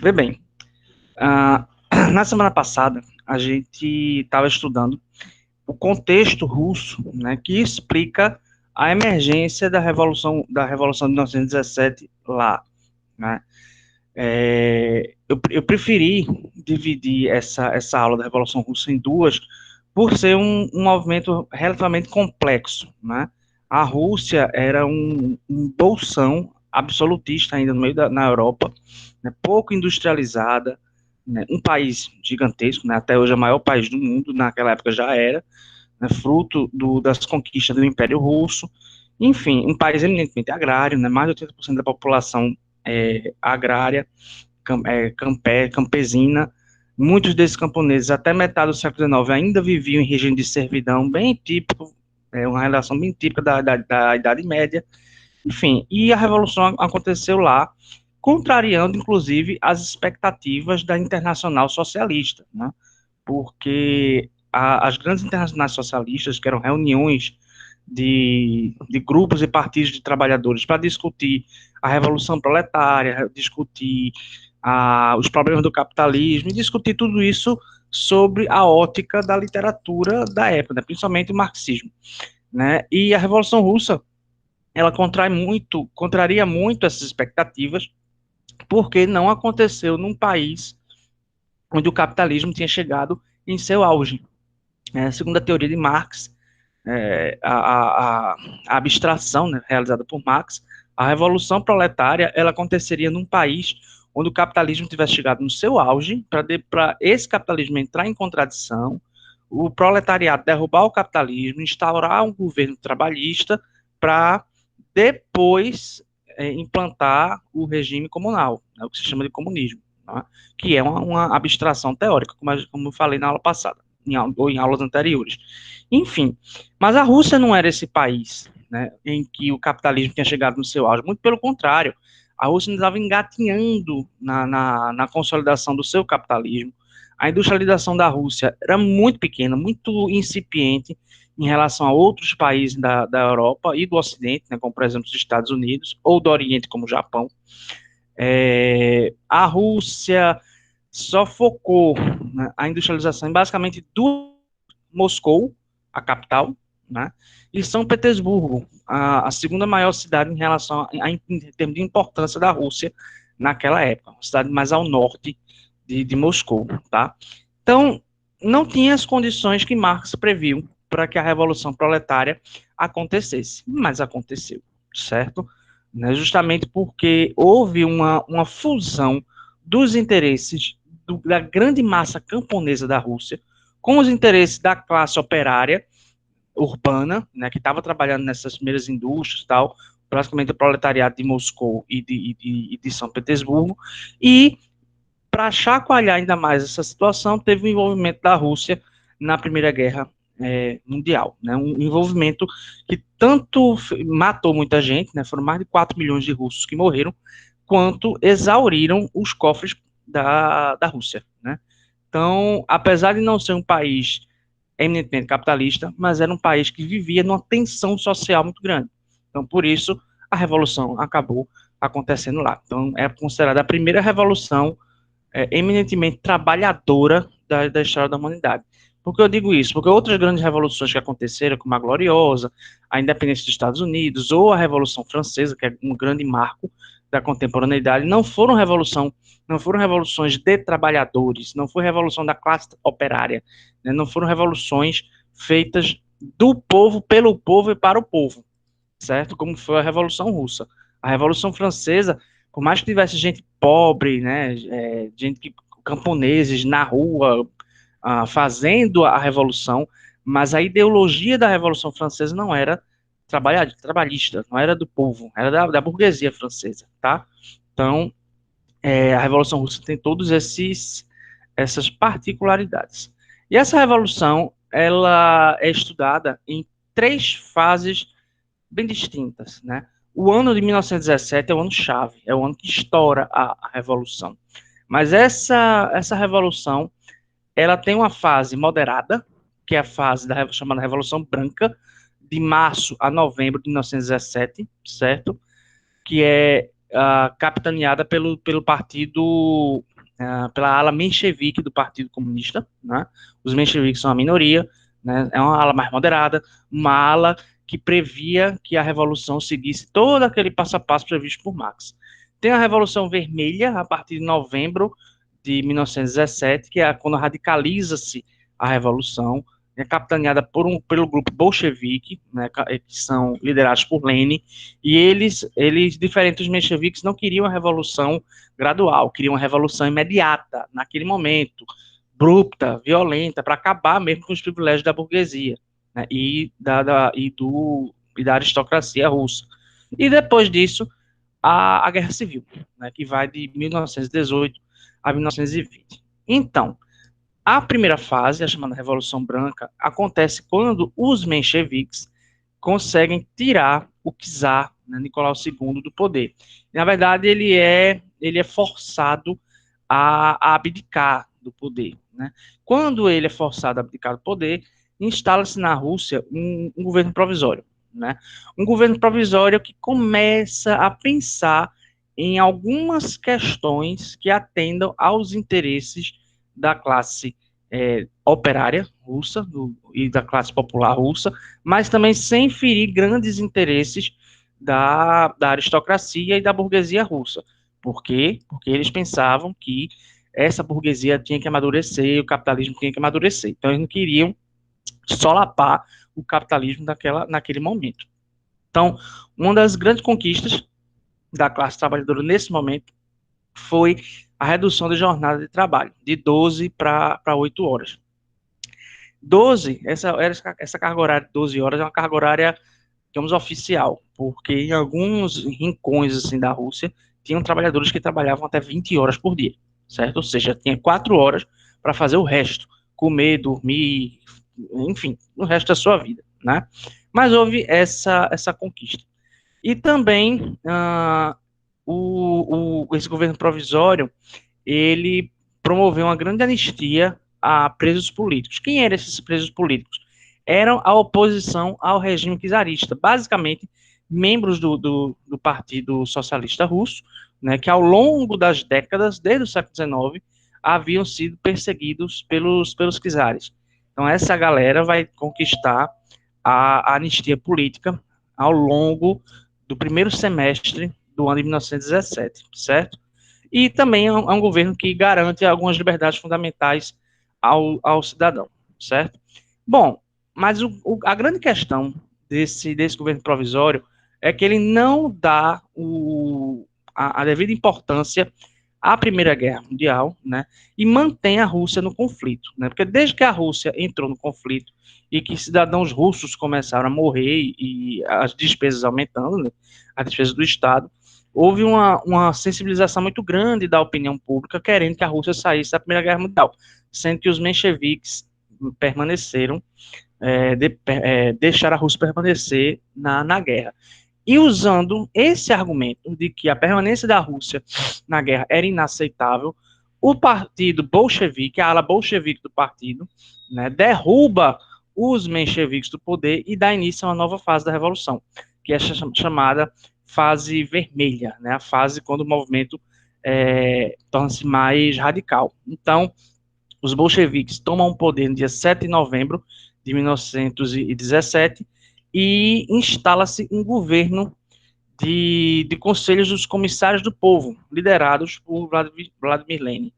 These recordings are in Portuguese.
Vê bem, ah, na semana passada a gente estava estudando o contexto russo, né, que explica a emergência da Revolução de 1917 lá, né? Eu preferi dividir essa aula da Revolução Russa em duas, por ser um movimento relativamente complexo, né? A Rússia era um bolsão absolutista ainda no meio na Europa, né, pouco industrializada, né, um país gigantesco, né, até hoje é o maior país do mundo, naquela época já era, né, fruto das conquistas do Império Russo, enfim, um país eminentemente agrário, né, mais de 80% da população agrária, campesina. Muitos desses camponeses, até metade do século XIX, ainda viviam em regime de servidão, bem típico, uma relação bem típica da Idade Média. Enfim, e a Revolução aconteceu lá, contrariando, inclusive, as expectativas da Internacional Socialista, né? Porque as grandes internacionais socialistas, que eram reuniões de grupos e partidos de trabalhadores para discutir a revolução proletária, discutir os problemas do capitalismo, e discutir tudo isso sobre a ótica da literatura da época, né, principalmente o marxismo, né? E a Revolução Russa, ela contraria muito essas expectativas, porque não aconteceu num país onde o capitalismo tinha chegado em seu auge. Segundo a teoria de Marx, a abstração, né, realizada por Marx, a revolução proletária ela aconteceria num país onde o capitalismo tivesse chegado no seu auge, para esse capitalismo entrar em contradição, o proletariado derrubar o capitalismo, instaurar um governo trabalhista para depois implantar o regime comunal, né, o que se chama de comunismo, né, que é uma abstração teórica, como eu falei na aula passada, ou em aulas anteriores. Enfim, mas a Rússia não era esse país, né, em que o capitalismo tinha chegado no seu auge, muito pelo contrário, a Rússia estava engatinhando na consolidação do seu capitalismo. A industrialização da Rússia era muito pequena, muito incipiente em relação a outros países da Europa e do Ocidente, né, como por exemplo os Estados Unidos, ou do Oriente, como o Japão. A Rússia só focou, né, a industrialização em basicamente Moscou, a capital, né, e São Petersburgo, a segunda maior cidade em relação em termos de importância da Rússia naquela época, uma cidade mais ao norte de Moscou, tá? Então, não tinha as condições que Marx previu para que a Revolução Proletária acontecesse, mas aconteceu, certo? Né, justamente porque houve uma fusão dos interesses da grande massa camponesa da Rússia com os interesses da classe operária urbana, né, que estava trabalhando nessas primeiras indústrias e tal, praticamente o proletariado de Moscou e de São Petersburgo, e para chacoalhar ainda mais essa situação, teve o envolvimento da Rússia na Primeira Guerra Mundial, né, um envolvimento que tanto matou muita gente, né, foram mais de 4 milhões de russos que morreram, quanto exauriram os cofres da Rússia, né. Então, apesar de não ser um país eminentemente capitalista, mas era um país que vivia numa tensão social muito grande. Então, por isso, a revolução acabou acontecendo lá. Então, é considerada a primeira revolução eminentemente trabalhadora da história da humanidade. Por que eu digo isso? Porque outras grandes revoluções que aconteceram, como a Gloriosa, a independência dos Estados Unidos, ou a Revolução Francesa, que é um grande marco da contemporaneidade, não foram revoluções de trabalhadores, não foi revolução da classe operária, né, não foram revoluções feitas do povo, pelo povo e para o povo, certo? Como foi a Revolução Russa. A Revolução Francesa, por mais que tivesse gente pobre, né, gente camponeses na rua, fazendo a revolução, mas a ideologia da Revolução Francesa não era trabalhista, não era do povo, era da burguesia francesa, tá? Então, a Revolução Russa tem todos essas particularidades. E essa revolução, ela é estudada em três fases bem distintas, né? O ano de 1917 é o ano chave, é o ano que estoura a revolução. Mas essa revolução, ela tem uma fase moderada, que é a fase chamada Revolução Branca, de março a novembro de 1917, certo? Que é capitaneada pelo partido pela ala menchevique do Partido Comunista, né? Os mencheviques são a minoria, né? É uma ala mais moderada, uma ala que previa que a Revolução seguisse todo aquele passo a passo previsto por Marx. Tem a Revolução Vermelha, a partir de novembro de 1917, que é quando radicaliza-se a Revolução, é capitaneada pelo grupo bolchevique, né, que são liderados por Lenin, e eles, diferentes dos mencheviques, não queriam a revolução gradual, queriam uma revolução imediata, naquele momento, abrupta, violenta, para acabar mesmo com os privilégios da burguesia, né, e da aristocracia russa. E depois disso, a Guerra Civil, né, que vai de 1918 a 1920. Então, a primeira fase, a chamada Revolução Branca, acontece quando os mencheviques conseguem tirar o czar, né, Nicolau II, do poder. Na verdade, ele é forçado a abdicar do poder. Né? Quando ele é forçado a abdicar do poder, instala-se na Rússia um governo provisório. Né? Um governo provisório que começa a pensar em algumas questões que atendam aos interesses da classe operária russa e da classe popular russa, mas também sem ferir grandes interesses da aristocracia e da burguesia russa. Por quê? Porque eles pensavam que essa burguesia tinha que amadurecer, o capitalismo tinha que amadurecer. Então, eles não queriam solapar o capitalismo naquele momento. Então, uma das grandes conquistas da classe trabalhadora nesse momento foi a redução da jornada de trabalho, de 12 para 8 horas. 12, essa carga horária de 12 horas é uma carga horária, digamos, oficial, porque em alguns rincões assim, da Rússia, tinham trabalhadores que trabalhavam até 20 horas por dia, certo? Ou seja, tinha 4 horas para fazer o resto, comer, dormir, enfim, o resto da sua vida, né? Mas houve essa conquista. E também, esse governo provisório, ele promoveu uma grande anistia a presos políticos. Quem eram esses presos políticos? Eram a oposição ao regime czarista, basicamente membros do Partido Socialista Russo, né, que ao longo das décadas, desde o século XIX, haviam sido perseguidos pelos czares. Então, essa galera vai conquistar a anistia política ao longo do primeiro semestre do ano de 1917, certo? E também é um governo que garante algumas liberdades fundamentais ao cidadão, certo? Bom, mas a grande questão desse governo provisório é que ele não dá a devida importância à Primeira Guerra Mundial, né, e mantém a Rússia no conflito, né, porque desde que a Rússia entrou no conflito e que cidadãos russos começaram a morrer e as despesas aumentando, né, as despesas do Estado, houve uma sensibilização muito grande da opinião pública querendo que a Rússia saísse da Primeira Guerra Mundial, sendo que os mencheviques permaneceram, deixaram a Rússia permanecer na guerra. E usando esse argumento de que a permanência da Rússia na guerra era inaceitável, o partido bolchevique, a ala bolchevique do partido, né, derruba os mencheviques do poder e dá início a uma nova fase da revolução, que é chamada fase vermelha, né, a fase quando o movimento torna-se mais radical. Então, os bolcheviques tomam o poder no dia 7 de novembro de 1917 e instala-se um governo de conselhos dos comissários do povo, liderados por Vladimir Lenin.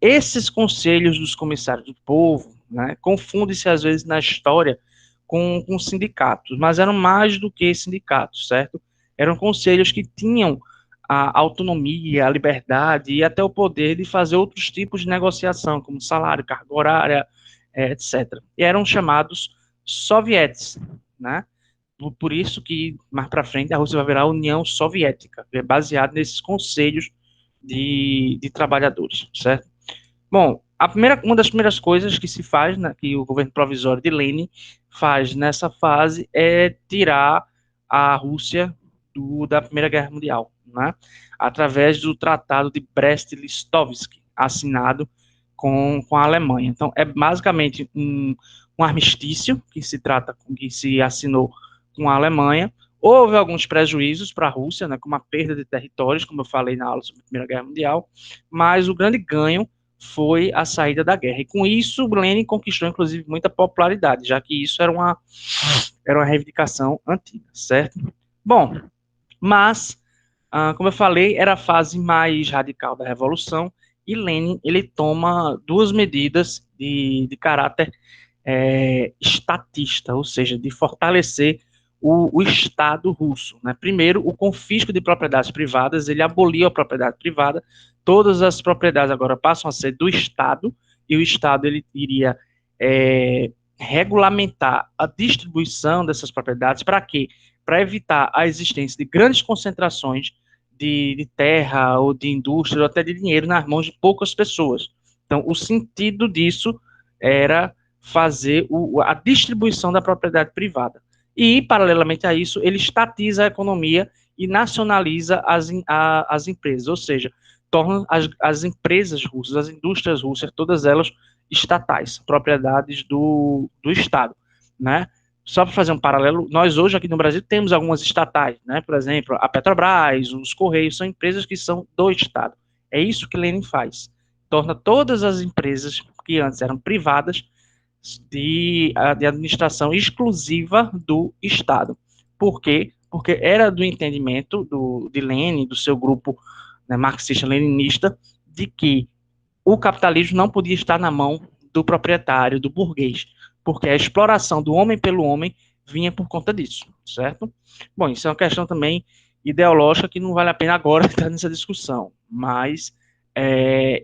Esses conselhos dos comissários do povo, né, confundem-se às vezes na história com sindicatos, mas eram mais do que sindicatos, certo? Eram conselhos que tinham a autonomia, a liberdade e até o poder de fazer outros tipos de negociação, como salário, carga horária, etc. E eram chamados sovietes, né? Por isso que, mais para frente, a Rússia vai virar a União Soviética, que é baseada nesses conselhos de trabalhadores, certo? Bom, uma das primeiras coisas que se faz, né, que o governo provisório de Lenin faz nessa fase, é tirar a Rússia da Primeira Guerra Mundial, né, através do Tratado de Brest-Litovsk, assinado com a Alemanha. Então, é basicamente um armistício que se assinou com a Alemanha, Houve alguns prejuízos para a Rússia, né, como a perda de territórios, como eu falei na aula sobre a Primeira Guerra Mundial, mas o grande ganho foi a saída da guerra. E com isso, Lenin conquistou, inclusive, muita popularidade, já que isso era uma reivindicação antiga, certo? Bom, mas, como eu falei, era a fase mais radical da Revolução, e Lenin, ele toma duas medidas de caráter estatista, ou seja, de fortalecer o Estado russo. Né? Primeiro, o confisco de propriedades privadas, ele aboliu a propriedade privada, todas as propriedades agora passam a ser do Estado, e o Estado ele iria regulamentar a distribuição dessas propriedades, para quê? Para evitar a existência de grandes concentrações de terra, ou de indústria, ou até de dinheiro nas mãos de poucas pessoas. Então, o sentido disso era fazer a distribuição da propriedade privada. E, paralelamente a isso, ele estatiza a economia e nacionaliza as empresas, ou seja, torna as empresas russas, as indústrias russas, todas elas estatais, propriedades do Estado, né? Só para fazer um paralelo, nós hoje aqui no Brasil temos algumas estatais, né? Por exemplo, a Petrobras, os Correios, são empresas que são do Estado. É isso que Lenin faz. Torna todas as empresas que antes eram privadas de administração exclusiva do Estado. Por quê? Porque era do entendimento de Lenin, do seu grupo, né, marxista-leninista, de que o capitalismo não podia estar na mão do proprietário, do burguês, porque a exploração do homem pelo homem vinha por conta disso, certo? Bom, isso é uma questão também ideológica que não vale a pena agora entrar nessa discussão, mas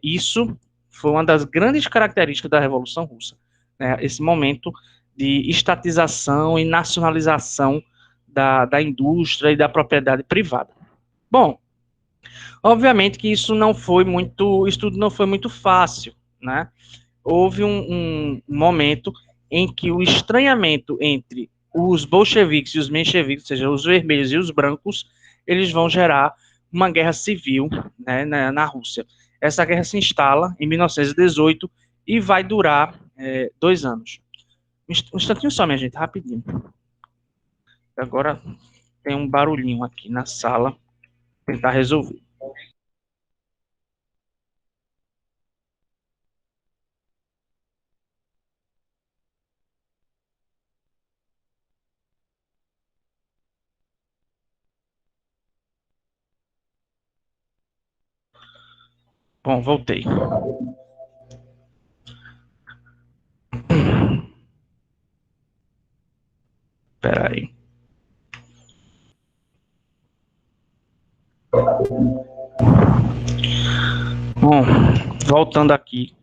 isso foi uma das grandes características da Revolução Russa, né? Esse momento de estatização e nacionalização da indústria e da propriedade privada. Bom, obviamente que isso tudo não foi muito fácil, né? Houve um momento em que o estranhamento entre os bolcheviques e os mencheviques, ou seja, os vermelhos e os brancos, eles vão gerar uma guerra civil, né, na Rússia. Essa guerra se instala em 1918 e vai durar 2 anos. Um instantinho só, minha gente, rapidinho. Agora tem um barulhinho aqui na sala, tentar resolver. Bom, voltei. Espera aí. Bom, voltando aqui.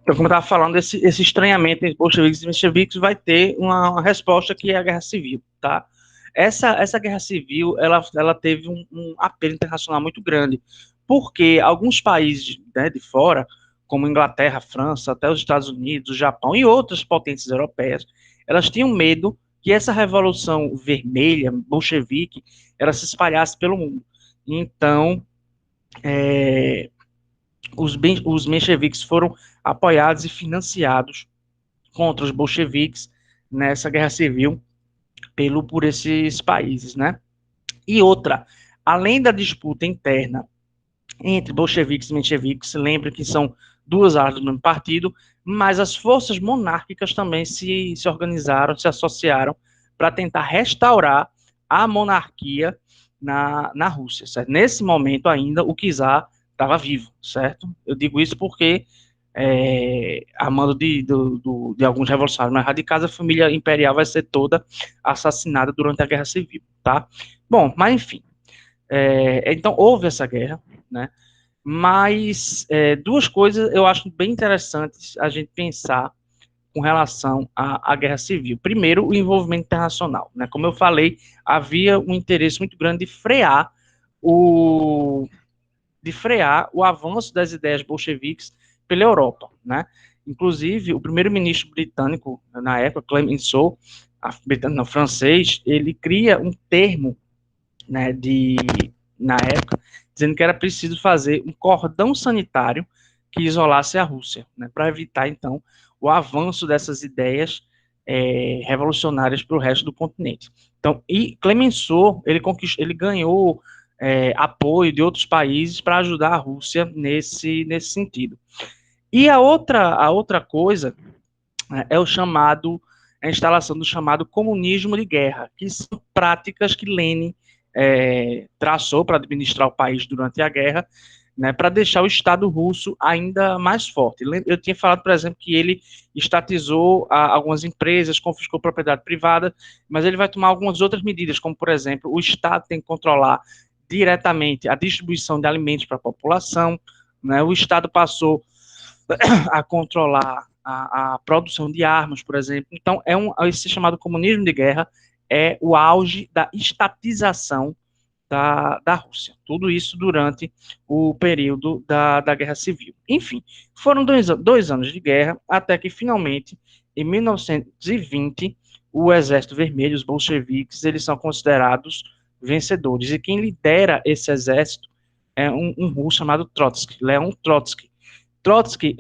Então, como eu estava falando, esse estranhamento entre bolcheviques e mencheviques vai ter uma resposta que é a guerra civil, tá? Essa guerra civil, ela teve um apelo internacional muito grande, porque alguns países, né, de fora, como Inglaterra, França, até os Estados Unidos, o Japão e outras potências europeias, elas tinham medo que essa revolução vermelha, bolchevique, ela se espalhasse pelo mundo. Então, é, os mencheviques foram apoiados e financiados contra os bolcheviques nessa guerra civil por esses países, né? E outra, além da disputa interna entre bolcheviques e mencheviques, lembre que são duas alas do mesmo partido, mas as forças monárquicas também se organizaram, se associaram para tentar restaurar a monarquia na Rússia, certo? Nesse momento ainda o czar estava vivo, certo? Eu digo isso porque a mando de alguns revolucionários mais radicais, a família imperial vai ser toda assassinada durante a Guerra Civil, tá? Bom, mas enfim, então houve essa guerra, né? Mas duas coisas eu acho bem interessantes a gente pensar com relação à Guerra Civil. Primeiro, o envolvimento internacional, né? Como eu falei, havia um interesse muito grande o, de frear o avanço das ideias bolcheviques pela Europa, né? Inclusive, o primeiro-ministro britânico, na época, Clemenceau, britânico, francês, ele cria um termo, né, na época, dizendo que era preciso fazer um cordão sanitário que isolasse a Rússia, né, para evitar, então, o avanço dessas ideias revolucionárias para o resto do continente. Então, e Clemenceau, ele ganhou apoio de outros países para ajudar a Rússia nesse sentido. E a outra coisa é a instalação do chamado comunismo de guerra, que são práticas que Lenin traçou para administrar o país durante a guerra, né, para deixar o Estado russo ainda mais forte. Eu tinha falado, por exemplo, que ele estatizou algumas empresas, confiscou propriedade privada, mas ele vai tomar algumas outras medidas, como, por exemplo, o Estado tem que controlar diretamente a distribuição de alimentos para a população, né, o Estado passou a controlar a produção de armas, por exemplo. Então, esse chamado comunismo de guerra é o auge da estatização da Rússia. Tudo isso durante o período da Guerra Civil. Enfim, foram dois anos de guerra, até que, finalmente, em 1920, o Exército Vermelho, os bolcheviques, eles são considerados vencedores. E quem lidera esse exército é um russo chamado Trotsky, Leon Trotsky. Trotsky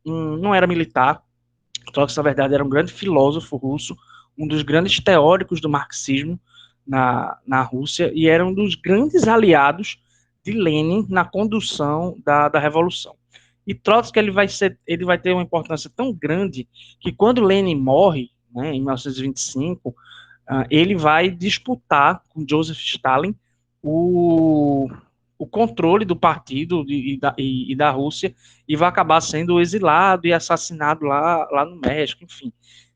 não era militar. Trotsky, na verdade, era um grande filósofo russo, um dos grandes teóricos do marxismo na Rússia, e era um dos grandes aliados de Lenin na condução da Revolução. E Trotsky ele vai ter uma importância tão grande que quando Lenin morre, né, em 1925, ele vai disputar com Joseph Stalin o controle do partido e da Rússia, e vai acabar sendo exilado e assassinado lá no México, enfim.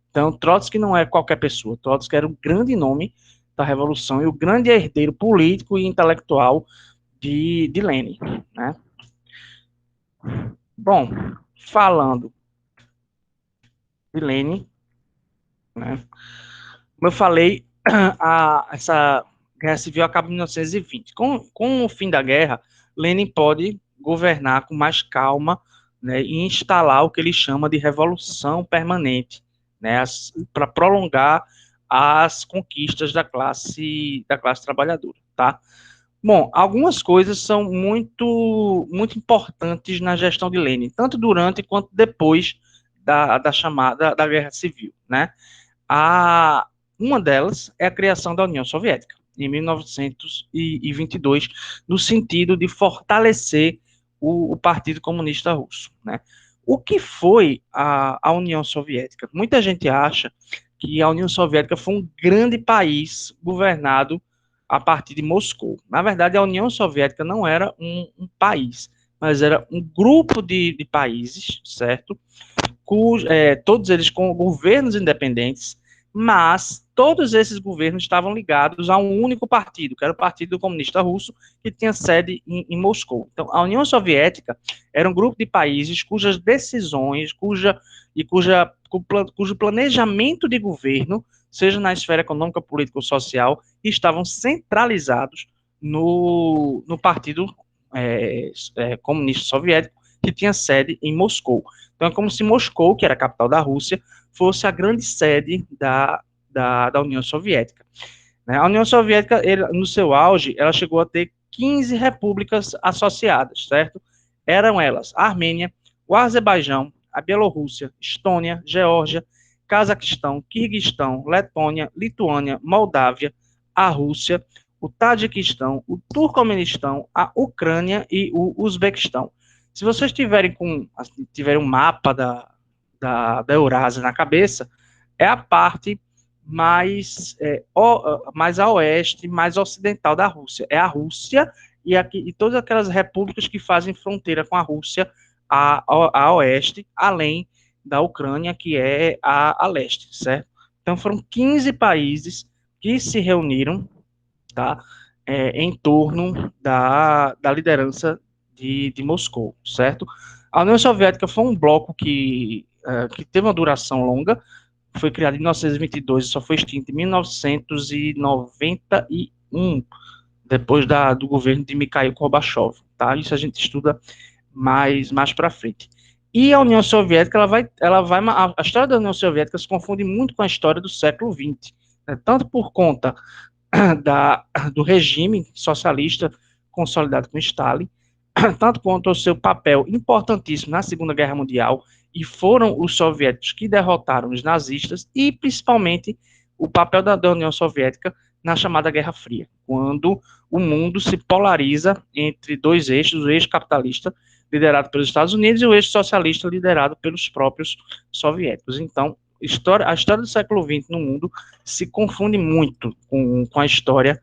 Então, Trotsky não é qualquer pessoa. Trotsky era um grande nome da Revolução e o grande herdeiro político e intelectual de Lenin, né? Bom, falando de Lenin, né, como eu falei, essa Guerra Civil acaba em 1920. Com o fim da guerra, Lenin pode governar com mais calma, né, e instalar o que ele chama de revolução permanente, né, para prolongar as conquistas da classe trabalhadora, tá? Bom, algumas coisas são muito importantes na gestão de Lenin, tanto durante quanto depois da chamada da Guerra Civil, né? Uma delas é a criação da União Soviética, em 1922, no sentido de fortalecer o Partido Comunista Russo, né? O que foi a União Soviética? Muita gente acha que a União Soviética foi um grande país governado a partir de Moscou. Na verdade, a União Soviética não era um país, mas era um grupo de países, certo? Todos eles com governos independentes, mas todos esses governos estavam ligados a um único partido, que era o Partido Comunista Russo, que tinha sede em Moscou. Então, a União Soviética era um grupo de países cujas decisões, cujo planejamento de governo, seja na esfera econômica, política ou social, estavam centralizados no Partido Comunista Soviético, que tinha sede em Moscou. Então, é como se Moscou, que era a capital da Rússia, fosse a grande sede da União Soviética. A União Soviética, no seu auge, ela chegou a ter 15 repúblicas associadas, certo? Eram elas a Armênia, o Azerbaijão, a Bielorrússia, Estônia, Geórgia, Cazaquistão, Quirguistão, Letônia, Lituânia, Moldávia, a Rússia, o Tajiquistão, o Turcomenistão, a Ucrânia e o Uzbequistão. Se vocês tiverem um mapa da Eurásia na cabeça, é a parte mais a oeste, mais ocidental da Rússia. É a Rússia e todas aquelas repúblicas que fazem fronteira com a Rússia a oeste, além da Ucrânia, que é a leste, certo? Então, foram 15 países que se reuniram, tá, em torno da liderança de Moscou, certo? A União Soviética foi um bloco que teve uma duração longa, foi criado em 1922 e só foi extinto em 1991, depois do governo de Mikhail Gorbachev, tá? Isso a gente estuda mais para frente. E a União Soviética, a história da União Soviética se confunde muito com a história do século XX, né? Tanto por conta do regime socialista consolidado com Stalin, tanto quanto o seu papel importantíssimo na Segunda Guerra Mundial e foram os soviéticos que derrotaram os nazistas, e principalmente o papel da União Soviética na chamada Guerra Fria, quando o mundo se polariza entre dois eixos, o eixo capitalista, liderado pelos Estados Unidos, e o eixo socialista, liderado pelos próprios soviéticos. Então, a história do século XX no mundo se confunde muito com a história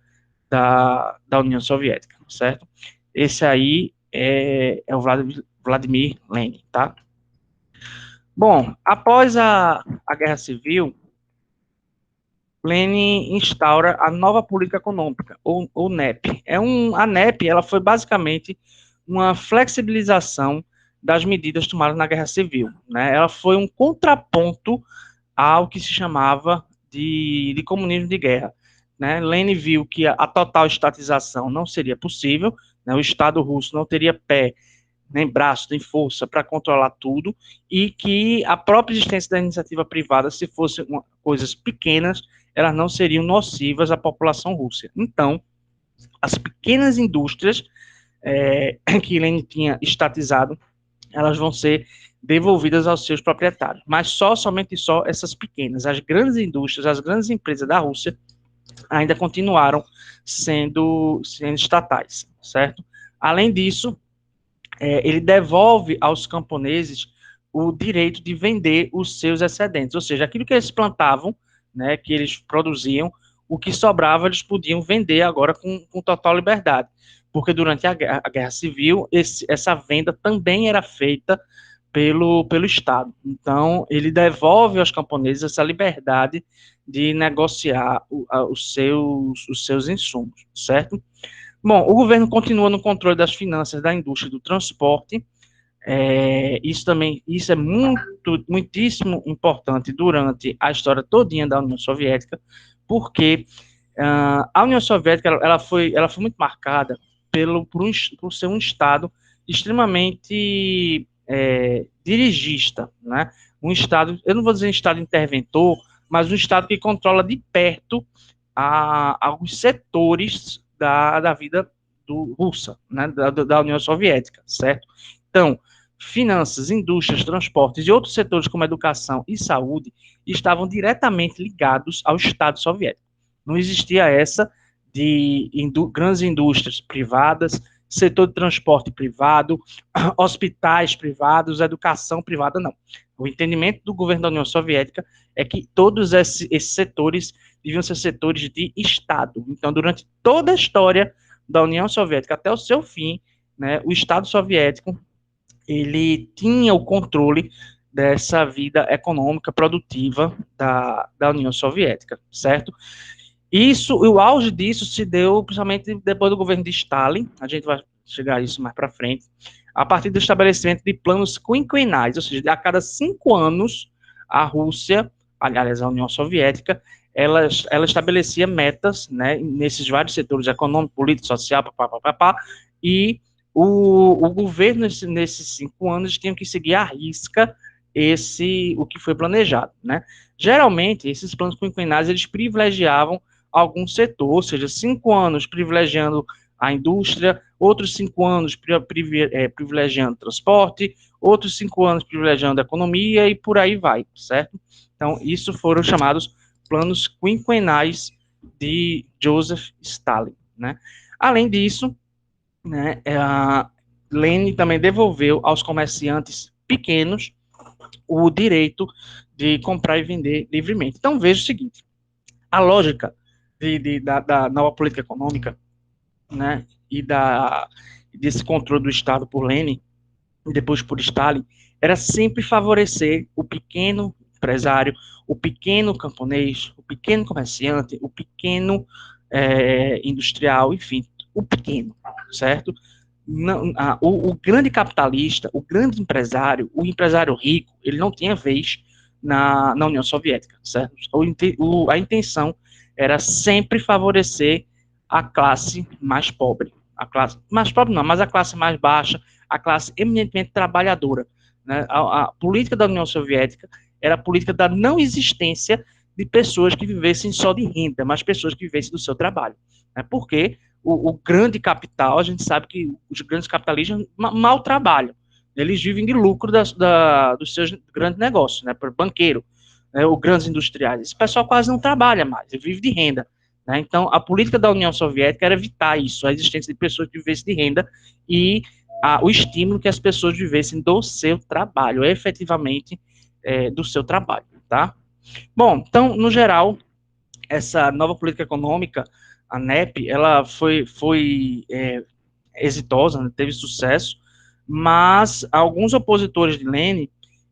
da União Soviética, certo? Esse aí é o Vladimir Lenin, tá? Bom, após a Guerra Civil, Lenin instaura a nova política econômica, ou NEP. A NEP ela foi basicamente uma flexibilização das medidas tomadas na Guerra Civil. Né? Ela foi um contraponto ao que se chamava de comunismo de guerra. Né? Lenin viu que a total estatização não seria possível, né? O Estado russo não teria pé, nem braço, nem força para controlar tudo, e que a própria existência da iniciativa privada, se fossem coisas pequenas, elas não seriam nocivas à população russa. Então, as pequenas indústrias que Lenin tinha estatizado, elas vão ser devolvidas aos seus proprietários, mas somente essas pequenas. As grandes indústrias, as grandes empresas da Rússia ainda continuaram sendo estatais, certo? Além disso, ele devolve aos camponeses o direito de vender os seus excedentes, ou seja, aquilo que eles plantavam, né, que eles produziam, o que sobrava eles podiam vender agora com total liberdade, porque durante a Guerra Civil essa venda também era feita pelo Estado. Então, ele devolve aos camponeses essa liberdade de negociar os seus insumos, certo? Bom, o governo continua no controle das finanças da indústria do transporte. Isso é muitíssimo importante durante a história todinha da União Soviética, porque a União Soviética ela foi muito marcada por ser um Estado extremamente dirigista, né? Um Estado, eu não vou dizer um Estado interventor, mas um Estado que controla de perto alguns setores da vida russa, né, da União Soviética, certo? Então, finanças, indústrias, transportes e outros setores como educação e saúde estavam diretamente ligados ao Estado soviético. Não existia essa de grandes indústrias privadas, setor de transporte privado, hospitais privados, educação privada, não. O entendimento do governo da União Soviética é que todos esses setores deviam ser setores de Estado. Então, durante toda a história da União Soviética, até o seu fim, né, o Estado soviético, ele tinha o controle dessa vida econômica produtiva da União Soviética, certo? O auge disso se deu principalmente depois do governo de Stalin, a gente vai chegar a isso mais para frente, a partir do estabelecimento de planos quinquenais, ou seja, a cada 5 anos, a Rússia, aliás, a União Soviética, ela estabelecia metas, né, nesses vários setores econômico, político, social, e o governo, nesses 5 anos, tinha que seguir à risca o que foi planejado, né? Geralmente, esses planos quinquenais, eles privilegiavam algum setor, ou seja, 5 anos privilegiando a indústria, outros 5 anos privilegiando transporte, outros 5 anos privilegiando a economia, e por aí vai, certo? Então, isso foram chamados planos quinquenais de Joseph Stalin, né? Além disso, né, Lenin também devolveu aos comerciantes pequenos o direito de comprar e vender livremente. Então, veja o seguinte, a lógica da nova política econômica, né, e desse controle do Estado por Lenin, e depois por Stalin, era sempre favorecer o pequeno empresário, o pequeno camponês, o pequeno comerciante, o pequeno industrial, enfim, o pequeno, certo? Não, o grande capitalista, o grande empresário, o empresário rico, ele não tinha vez na União Soviética, certo? A intenção era sempre favorecer a classe mais pobre. A classe mais pobre não, mas a classe mais baixa, a classe eminentemente trabalhadora. Né? A política da União Soviética era a política da não existência de pessoas que vivessem só de renda, mas pessoas que vivessem do seu trabalho. Né? Porque o grande capital, a gente sabe que os grandes capitalistas mal trabalham. eles vivem de lucro dos seus grandes negócios, né, por banqueiro, né, ou grandes industriais. Esse pessoal quase não trabalha mais, ele vive de renda. Né? Então, a política da União Soviética era evitar isso, a existência de pessoas que vivessem de renda e o estímulo que as pessoas vivessem do seu trabalho, efetivamente do seu trabalho, tá? Bom, então, no geral, essa nova política econômica, a NEP, ela foi exitosa, né, teve sucesso, mas alguns opositores de Lenin,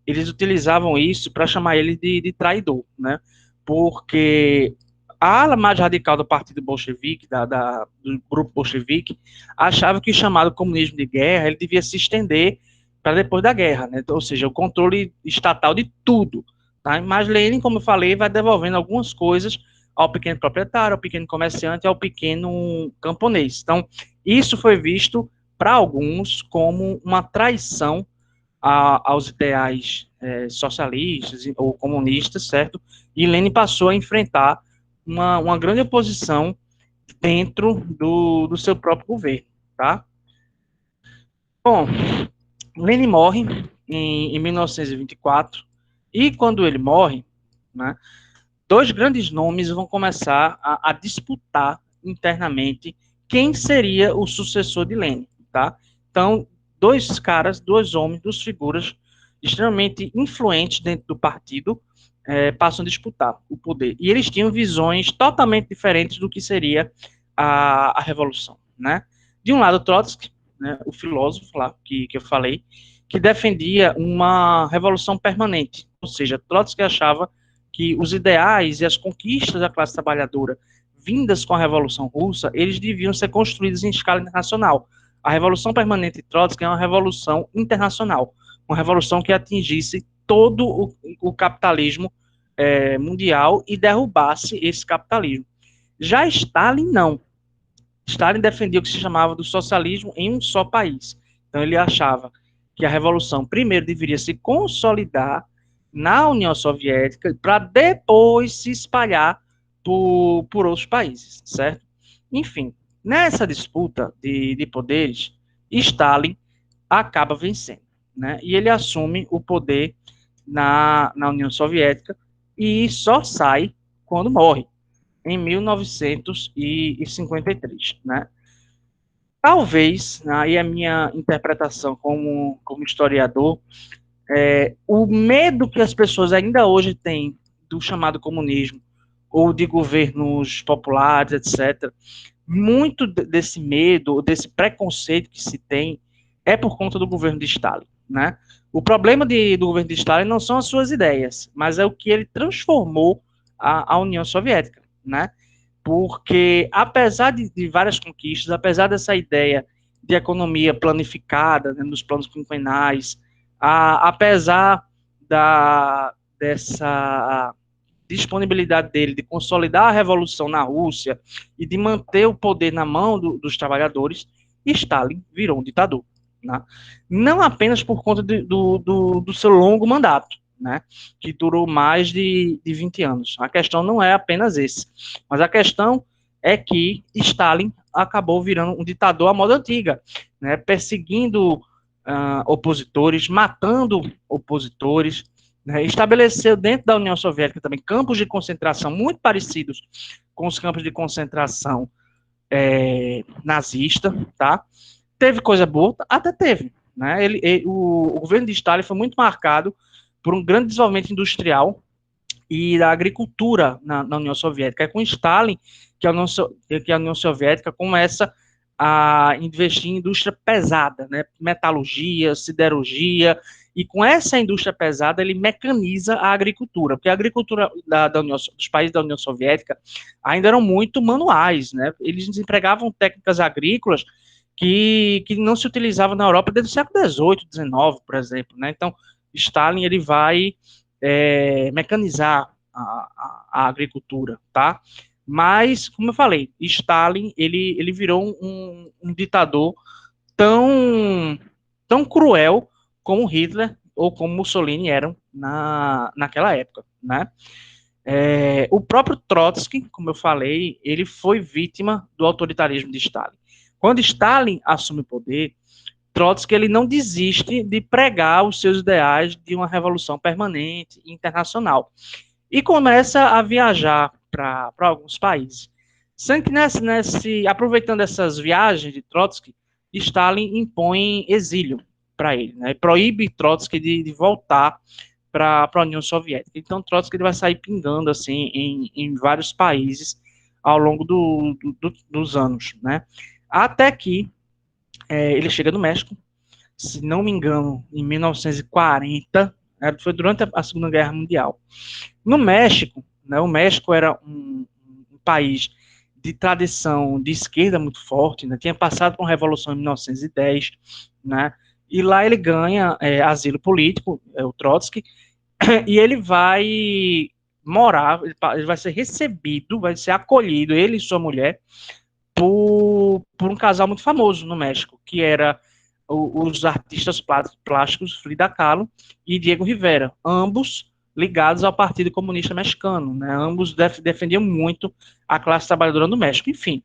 eles utilizavam isso para chamar ele de traidor, né? Porque a ala mais radical do partido bolchevique, do grupo bolchevique, achava que o chamado comunismo de guerra ele devia se estender para depois da guerra, né? Ou seja, o controle estatal de tudo. Tá? Mas Lenin, como eu falei, vai devolvendo algumas coisas ao pequeno proprietário, ao pequeno comerciante, ao pequeno camponês. Então, isso foi visto para alguns como uma traição aos ideais socialistas ou comunistas, certo? E Lenin passou a enfrentar uma grande oposição dentro do seu próprio governo, tá? Bom, Lenin morre em 1924 e quando ele morre, né, dois grandes nomes vão começar a disputar internamente quem seria o sucessor de Lenin, tá? Então, dois caras, dois homens, duas figuras extremamente influentes dentro do partido passam a disputar o poder. E eles tinham visões totalmente diferentes do que seria a revolução, né? De um lado, Trotsky, né, o filósofo lá que eu falei, que defendia uma revolução permanente, ou seja, Trotsky achava que os ideais e as conquistas da classe trabalhadora vindas com a Revolução Russa, eles deviam ser construídos em escala internacional. A Revolução Permanente de Trotsky é uma revolução internacional, uma revolução que atingisse todo o capitalismo mundial e derrubasse esse capitalismo. Já Stalin, não. Stalin defendia o que se chamava do socialismo em um só país. Então, ele achava que a revolução, primeiro, deveria se consolidar na União Soviética para depois se espalhar por outros países, certo? Enfim, nessa disputa de poderes, Stalin acaba vencendo, né? E ele assume o poder na União Soviética e só sai quando morre, em 1953, né? Talvez, aí a minha interpretação como historiador, o medo que as pessoas ainda hoje têm do chamado comunismo, ou de governos populares, etc., muito desse medo, desse preconceito que se tem, é por conta do governo de Stalin, né? O problema do governo de Stalin não são as suas ideias, mas é o que ele transformou a União Soviética, né? Porque, apesar de várias conquistas, apesar dessa ideia de economia planificada, né, nos planos quinquenais, apesar dessa disponibilidade dele de consolidar a revolução na Rússia e de manter o poder na mão dos trabalhadores, Stalin virou um ditador. Né? Não apenas por conta do seu longo mandato, né, que durou mais de 20 anos. A questão não é apenas esse, mas a questão é que Stalin acabou virando um ditador à moda antiga, né, perseguindo opositores, matando opositores, né, estabeleceu dentro da União Soviética também campos de concentração muito parecidos com os campos de concentração nazista, tá? Teve coisa boa? Até teve. Né? O governo de Stalin foi muito marcado por um grande desenvolvimento industrial e da agricultura na União Soviética. É com Stalin que a União Soviética começa a investir em indústria pesada, né? Metalurgia, siderurgia, e com essa indústria pesada ele mecaniza a agricultura, porque a agricultura dos países da União Soviética ainda eram muito manuais, né? Eles empregavam técnicas agrícolas que não se utilizava na Europa desde o século XVIII, XIX, por exemplo. Né? Então, Stalin ele vai mecanizar a agricultura, tá? Mas, como eu falei, Stalin ele virou um ditador tão cruel como Hitler ou como Mussolini eram naquela época, né? O próprio Trotsky, como eu falei, ele foi vítima do autoritarismo de Stalin. Quando Stalin assume o poder, Trotsky ele não desiste de pregar os seus ideais de uma revolução permanente e internacional e começa a viajar para alguns países. Sendo que aproveitando essas viagens de Trotsky, Stalin impõe exílio para ele, né? Proíbe Trotsky de voltar para a União Soviética. Então, Trotsky ele vai sair pingando assim em vários países ao longo dos anos, né? Até que ele chega no México, se não me engano, em 1940, foi durante a Segunda Guerra Mundial. No México, né, o México era um país de tradição de esquerda muito forte, né, tinha passado por uma revolução em 1910, né, e lá ele ganha asilo político, o Trotsky, e ele vai morar, ele vai ser recebido, vai ser acolhido, ele e sua mulher, por um casal muito famoso no México, que era os artistas plásticos Frida Kahlo e Diego Rivera, ambos ligados ao Partido Comunista Mexicano, né? Ambos defendiam muito a classe trabalhadora no México, enfim.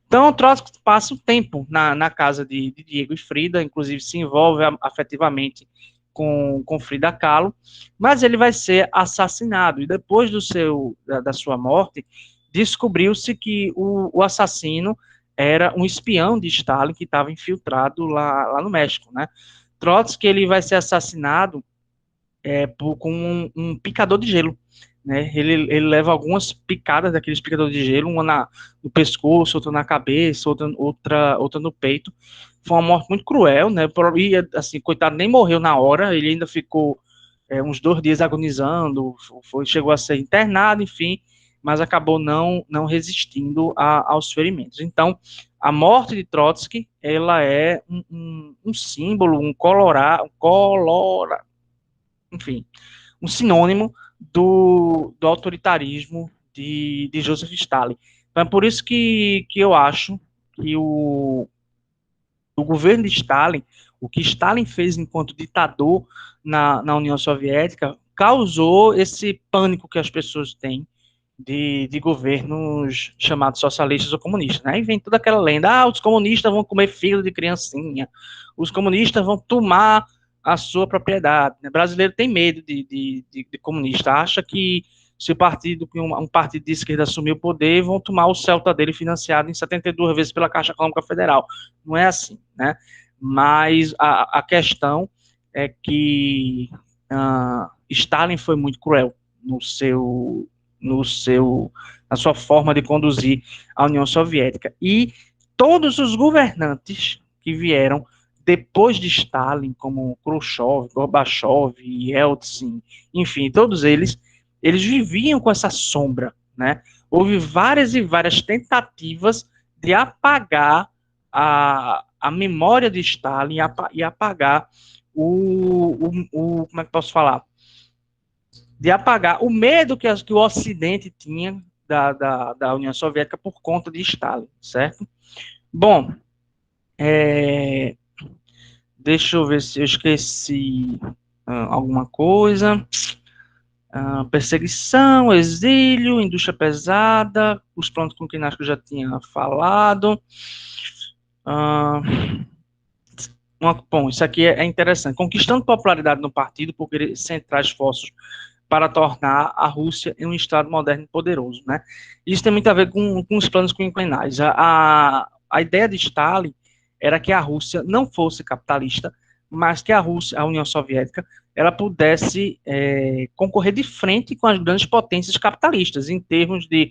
Então, o Trotsky passa o tempo na casa de Diego e Frida, inclusive se envolve afetivamente com Frida Kahlo, mas ele vai ser assassinado, e depois da sua morte, descobriu-se que o assassino era um espião de Stalin que estava infiltrado lá no México, né? Trotsky ele vai ser assassinado com um picador de gelo, né? Ele leva algumas picadas daqueles picadores de gelo, uma no pescoço, outra na cabeça, outra no peito. Foi uma morte muito cruel, né? E, assim, coitado, nem morreu na hora, ele ainda ficou uns 2 dias agonizando, chegou a ser internado, enfim, mas acabou não resistindo aos ferimentos. Então, a morte de Trotsky, ela é um símbolo, enfim, um sinônimo do autoritarismo de Joseph Stalin. Então, é por isso que eu acho que o governo de Stalin, o que Stalin fez enquanto ditador na União Soviética, causou esse pânico que as pessoas têm de governos chamados socialistas ou comunistas, né? E vem toda aquela lenda, os comunistas vão comer filho de criancinha, os comunistas vão tomar a sua propriedade, né? O brasileiro tem medo de comunista, acha que se o partido, um partido de esquerda assumir o poder, vão tomar o Celta dele financiado em 72 vezes pela Caixa Econômica Federal. Não é assim, né? Mas a questão é que Stalin foi muito cruel na sua forma de conduzir a União Soviética. E todos os governantes que vieram depois de Stalin, como Khrushchev, Gorbachev, Yeltsin, enfim, todos eles viviam com essa sombra, né? Houve várias e várias tentativas de apagar a memória de Stalin e apagar como é que posso falar? De apagar o medo que o Ocidente tinha da União Soviética por conta de Stalin, certo? Bom, deixa eu ver se eu esqueci alguma coisa. Perseguição, exílio, indústria pesada, os planos quinquenais que eu já tinha falado. Bom, isso aqui é interessante. Conquistando popularidade no partido por querer centrar esforços para tornar a Rússia em um Estado moderno e poderoso, né? Isso tem muito a ver com os planos quinquenais. A ideia de Stalin era que a Rússia não fosse capitalista, mas que a União Soviética, ela pudesse concorrer de frente com as grandes potências capitalistas, em termos de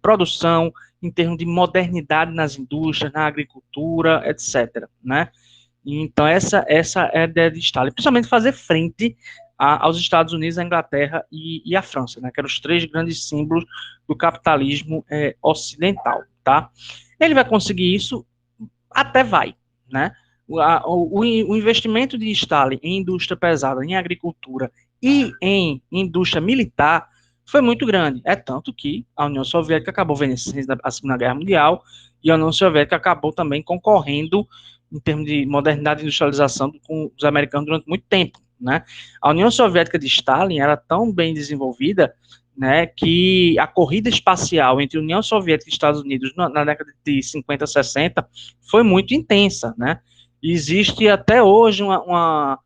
produção, em termos de modernidade nas indústrias, na agricultura, etc., né? Então, essa é a ideia de Stalin, principalmente fazer frente aos Estados Unidos, a Inglaterra e a França, né, que eram os 3 grandes símbolos do capitalismo ocidental, tá? Ele vai conseguir isso? Até vai, né? O investimento de Stalin em indústria pesada, em agricultura e em indústria militar foi muito grande. É tanto que a União Soviética acabou vencendo a Segunda Guerra Mundial e a União Soviética acabou também concorrendo em termos de modernidade e industrialização com os americanos durante muito tempo, né? A União Soviética de Stalin era tão bem desenvolvida, né, que a corrida espacial entre União Soviética e Estados Unidos na década de 50, 60 foi muito intensa, né? Existe até hoje uma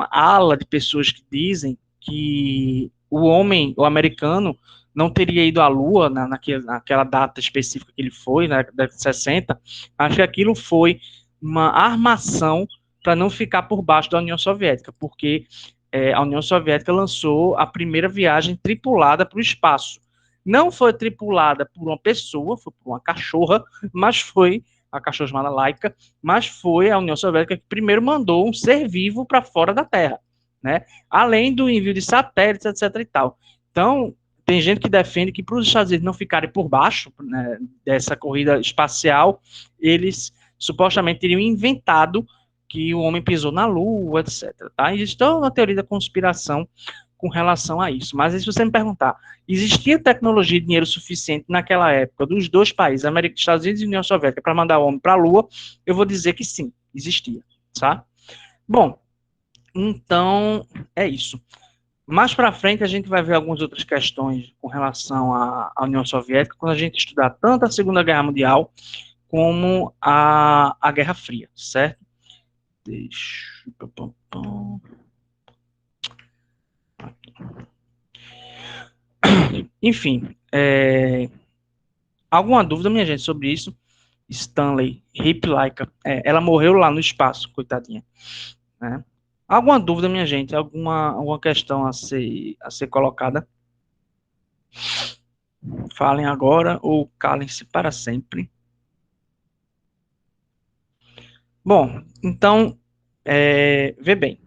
ala de pessoas que dizem que o homem, o americano, não teria ido à Lua naquela data específica que ele foi, na década de 60. Acho que aquilo foi uma armação para não ficar por baixo da União Soviética, porque a União Soviética lançou a primeira viagem tripulada para o espaço. Não foi tripulada por uma pessoa, foi por uma cachorra, mas foi a cachorra chamada Laika, mas foi a União Soviética que primeiro mandou um ser vivo para fora da Terra, né? Além do envio de satélites, etc. e tal. Então, tem gente que defende que para os Estados Unidos não ficarem por baixo, né, dessa corrida espacial, eles supostamente teriam inventado que o homem pisou na Lua, etc. Tá? Existe toda uma teoria da conspiração com relação a isso. Mas se você me perguntar, existia tecnologia e dinheiro suficiente naquela época dos dois países, Estados Unidos e União Soviética, para mandar o homem para a Lua? Eu vou dizer que sim, existia, tá? Bom, então é isso. Mais para frente a gente vai ver algumas outras questões com relação à União Soviética, quando a gente estudar tanto a Segunda Guerra Mundial como a Guerra Fria, certo? Deixa eu... Enfim, alguma dúvida, minha gente, sobre isso? Stanley, Hip Laika, ela morreu lá no espaço, coitadinha, né? Alguma dúvida, minha gente? Alguma questão a ser colocada? Falem agora ou calem-se para sempre. Bom, então, vê bem.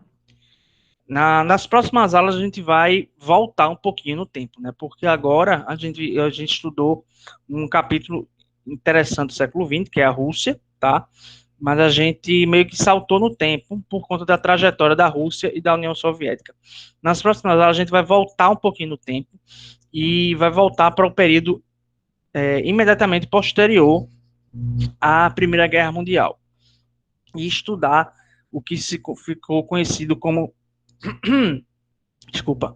Nas próximas aulas a gente vai voltar um pouquinho no tempo, né? Porque agora a gente estudou um capítulo interessante do século XX, que é a Rússia, tá? Mas a gente meio que saltou no tempo por conta da trajetória da Rússia e da União Soviética. Nas próximas aulas a gente vai voltar um pouquinho no tempo e vai voltar para o período imediatamente posterior à Primeira Guerra Mundial e estudar o que ficou conhecido como desculpa,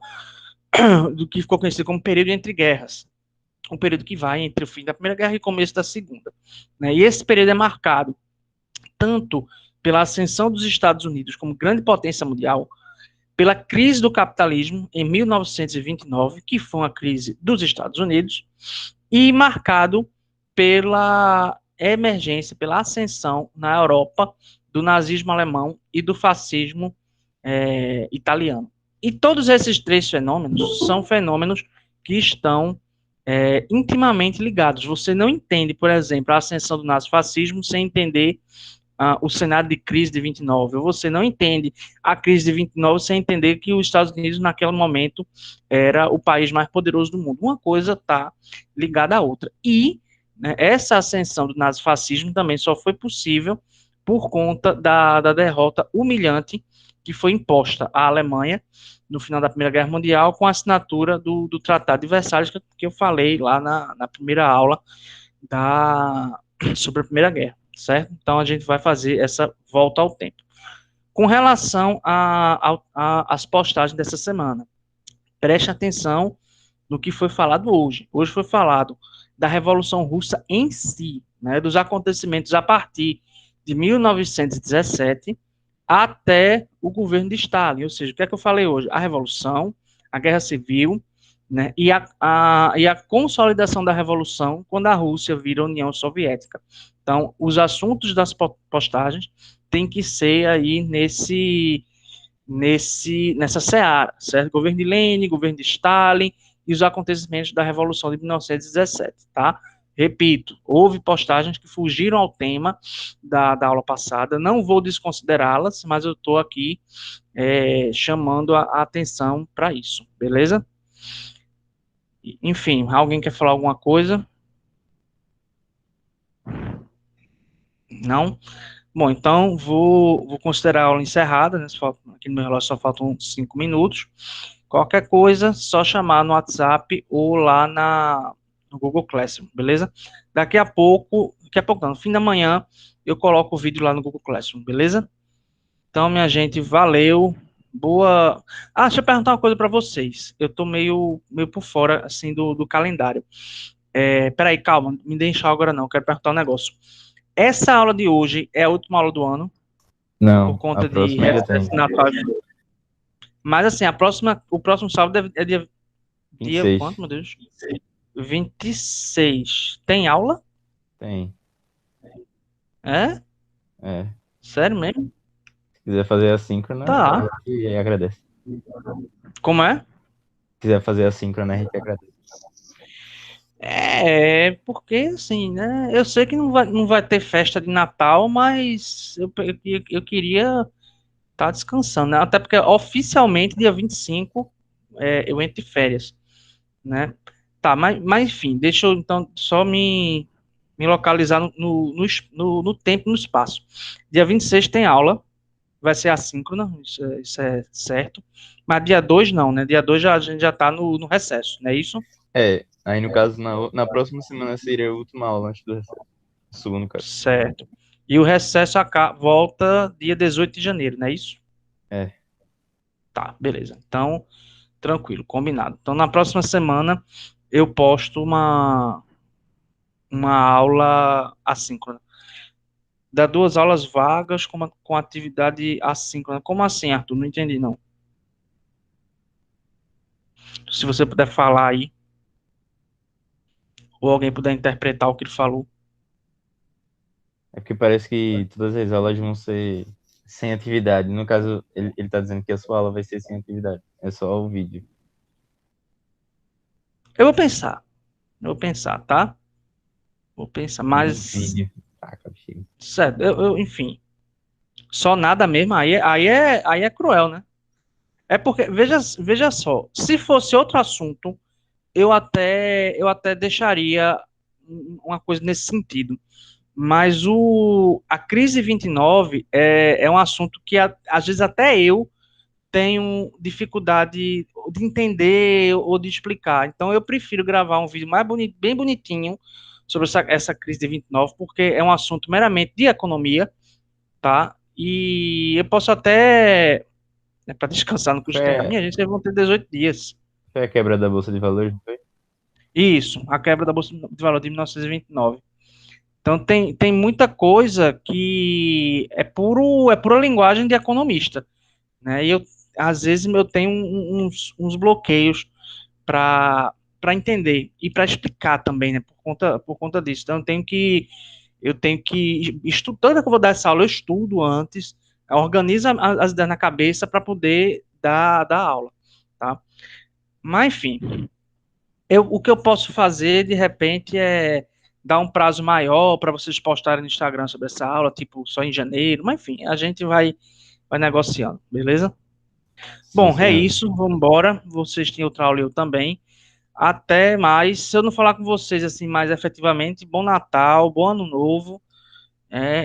do que ficou conhecido como período entre guerras, um período que vai entre o fim da Primeira Guerra e o começo da Segunda, né? E esse período é marcado tanto pela ascensão dos Estados Unidos como grande potência mundial, pela crise do capitalismo em 1929, que foi uma crise dos Estados Unidos, e marcado pela emergência, pela ascensão na Europa do nazismo alemão e do fascismo italiano. E todos esses três fenômenos são fenômenos que estão intimamente ligados. Você não entende, por exemplo, a ascensão do nazifascismo sem entender o cenário de crise de 29. Ou você não entende a crise de 29 sem entender que os Estados Unidos, naquele momento, era o país mais poderoso do mundo. Uma coisa está ligada à outra. E né, essa ascensão do nazifascismo também só foi possível por conta da derrota humilhante que foi imposta à Alemanha no final da Primeira Guerra Mundial com a assinatura do Tratado de Versalhes que eu falei lá na primeira aula sobre a Primeira Guerra, certo? Então a gente vai fazer essa volta ao tempo. Com relação às postagens dessa semana, preste atenção no que foi falado hoje. Hoje foi falado da Revolução Russa em si, né, dos acontecimentos a partir de 1917 até o governo de Stalin. Ou seja, o que é que eu falei hoje? A Revolução, a Guerra Civil, né, e a consolidação da Revolução quando a Rússia vira União Soviética. Então, os assuntos das postagens têm que ser aí nessa seara, certo? Governo de Lenin, governo de Stalin e os acontecimentos da Revolução de 1917, tá? Repito, houve postagens que fugiram ao tema da aula passada, não vou desconsiderá-las, mas eu estou aqui chamando a atenção para isso, beleza? Enfim, alguém quer falar alguma coisa? Não? Bom, então vou considerar a aula encerrada, né? Aqui no meu relógio só faltam 5 minutos. Qualquer coisa, só chamar no WhatsApp ou lá no Google Classroom, beleza? Daqui a pouco não, no fim da manhã, eu coloco o vídeo lá no Google Classroom, beleza? Então, minha gente, valeu. Boa. Deixa eu perguntar uma coisa para vocês. Eu tô meio por fora, assim, do calendário. Peraí, calma, me deixa agora não, quero perguntar um negócio. Essa aula de hoje é a última aula do ano, por Não, a conta de próxima ainda tem. recesso de Natal. Mas assim, o próximo sábado é dia 26. quanto, meu Deus? 26. Tem aula? Tem. É? É. Sério mesmo? Se quiser fazer assíncrona, a Tá. gente agradece. Como é? Se quiser fazer assíncrona, a gente agradece. Porque assim, né? Eu sei que não vai ter festa de Natal, mas eu queria estar descansando, né? Até porque oficialmente, dia 25, eu entro de férias, né? Tá, mas enfim, deixa eu então só me localizar no tempo e no espaço. Dia 26 tem aula, vai ser assíncrona, isso é certo. Mas dia 2 não, né? Dia 2 a gente já tá no recesso, não é isso? Aí no caso, na próxima semana seria a última aula antes do recesso. O segundo caso. Certo. E o recesso volta dia 18 de janeiro, não é isso? É. Tá, beleza. Então, tranquilo, combinado. Então, na próxima semana eu posto uma aula assíncrona. Dá 2 aulas vagas com atividade assíncrona. Como assim, Arthur? Não entendi, não. Se você puder falar aí, ou alguém puder interpretar o que ele falou. É porque parece que todas as aulas vão ser sem atividade. No caso, ele tá dizendo que a sua aula vai ser sem atividade. É só o vídeo. Eu vou pensar, tá? Vou pensar, Um mas, vídeo. Taca, bexiga. certo, enfim, só nada mesmo, aí é cruel, né? É porque, veja só, se fosse outro assunto, eu até deixaria uma coisa nesse sentido. Mas a crise 29 é um assunto que, às vezes, até eu tenho dificuldade de entender ou de explicar. Então, eu prefiro gravar um vídeo mais bonito, bem bonitinho sobre essa crise de 29, porque é um assunto meramente de economia, tá? E eu posso até, né, para descansar no custo terra. Foi, Minha gente, vocês vão ter 18 dias. foi a quebra da Bolsa de Valores, não foi? Isso, a quebra da Bolsa de Valores de 1929. Então tem muita coisa que é pura linguagem de economista, né? E às vezes eu tenho uns bloqueios para entender e para explicar também, né? Por conta disso. Então eu tenho que estudar, toda que eu vou dar essa aula, eu estudo antes, organizo as ideias na cabeça para poder dar aula, tá? Mas enfim, o que eu posso fazer, de repente, é dar um prazo maior para vocês postarem no Instagram sobre essa aula, tipo, só em janeiro, mas enfim, a gente vai negociando, beleza? Sim, Bom, é senhor. isso, vamos embora. Vocês têm outra aula, eu também. Até mais. Se eu não falar com vocês assim mais efetivamente, bom Natal, bom Ano Novo,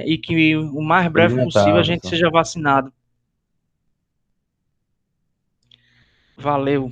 e que o mais Feliz breve possível a Natal, gente pessoal. seja vacinado. Valeu.